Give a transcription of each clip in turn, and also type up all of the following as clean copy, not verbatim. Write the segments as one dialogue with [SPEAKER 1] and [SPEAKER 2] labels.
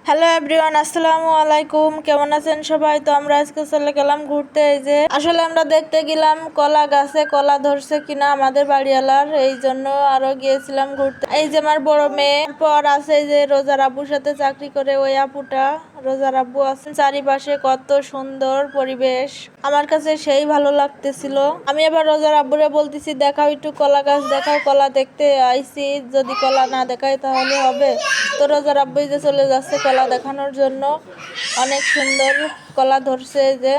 [SPEAKER 1] Hello everyone, আসসালামু আলাইকুম। কেমন আছেন সবাই? তো আমরা আজকে চলে গেলাম ঘুরতে। এই যে আসলে আমরা দেখতে গেলাম কলা গাছে কলা ধরছে কিনা আমাদের বাড়িওয়ালার, এই জন্য আরো গিয়েছিলাম ঘুরতে। এই যে আমার বড় মেয়ে, পর আছে এই যে রোজার আব্বুর সাথে চাকরি করে ওই আপুটা, রোজার আব্বু আছেন। চারিপাশে কত সুন্দর পরিবেশ, আমার কাছে সেই ভালো লাগতেছিল। আমি আবার রোজার আব্বুরে বলতেছি, দেখাও একটু কলা গাছ, দেখাও, কলা দেখতে আইছি, যদি কলা না দেখাই তাহলে হবে? তো রোজার আব্বু যে চলে যাচ্ছে কলা দেখানোর জন্য। অনেক সুন্দর কলা ধরছে, যে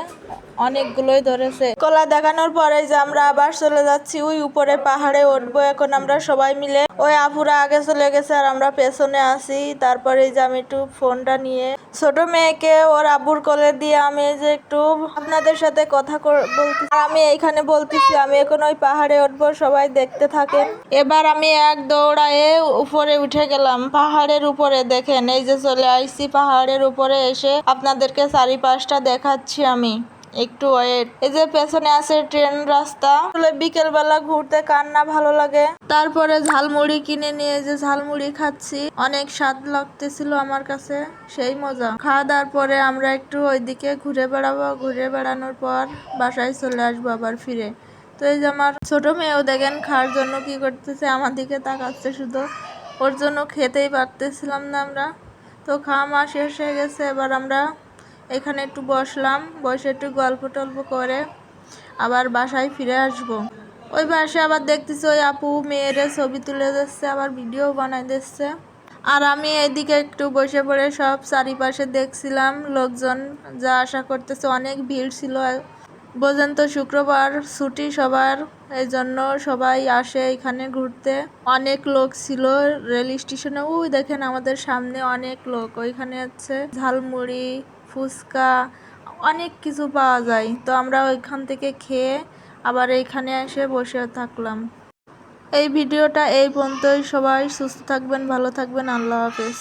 [SPEAKER 1] অনেকগুলোই ধরেছে। কলা দেখানোর পরে যে আমরা আবার চলে যাচ্ছি ওই উপরে পাহাড়ে উঠবো এখন আমরা সবাই মিলে। ওই আপুরা আগে চলে গেছে আর আমরা পেছনে আছি। তারপরে যে আমি একটু ফোনটা নিয়ে ছোট মেয়েকে ওর আব্বুর কোলে দিয়ে আমি যে একটু আপনাদের সাথে কথা বলতেছি। আমি এইখানে বলতেছি আমি এখন ওই পাহাড়ে উঠবো, সবাই দেখতে থাকেন। এবার আমি এক দৌড়ায়ে উপরে উঠে গেলাম পাহাড়ের উপরে। দেখেন এই যে চলে আইছি পাহাড়ের উপরে, এসে আপনাদেরকে চারিপাশটা দেখাচ্ছি আমি। একটু ওয়েট। এই যে পেছনে আছে ট্রেন রাস্তা। আসলে বিকেল বেলা ঘুরতে কার না ভালো লাগে। তারপরে ঝালমুড়ি কিনে নিয়ে যে ঝালমুড়ি খাচ্ছি, অনেক স্বাদ লাগতেছিল আমার কাছে, সেই মজা। খাওয়া দাওয়ার পরে আমরা একটু ওইদিকে ঘুরে বেড়াবো, ঘুরে বেড়ানোর পর বাসায় চলে আসবো আবার ফিরে। তো এই যে আমার ছোট মেয়েও দেখেন খাওয়ার জন্য কি করতেছে, আমার দিকে তাকাচ্ছে শুধু, ওর জন্য খেতেই পারতেছিলাম না আমরা। তো খাওয়া মা শেষ হয়ে গেছে, এবার আমরা এখানে একটু বসলাম, বসে একটু গল্প টল্প করে আবার বাসায় ফিরে আসব। ওই বাসায় আবার দেখতেছি ওই আপু মেয়েরে ছবি তুলে দিচ্ছে, আবার ভিডিও বানাই দিচ্ছে। আর আমি এইদিকে একটু বসে পড়ে সব চারিপাশে দেখছিলাম লোকজন যা আশা করতেছে। অনেক ভিড় ছিল, বোঝেন তো শুক্রবার ছুটি সবার, এই জন্য সবাই আসে এখানে ঘুরতে। অনেক লোক ছিল রেল স্টেশনে, ওই দেখেন আমাদের সামনে অনেক লোক। ওইখানে হচ্ছে ঝালমুড়ি, ফুচকা, অনেক কিছু পাওয়া যায়। তো আমরা ওইখান থেকে খেয়ে আবার এইখানে এসে বসে থাকলাম। এই ভিডিওটা এই পর্যন্তই। সবাই সুস্থ থাকবেন, ভালো থাকবেন, আল্লাহ হাফেজ।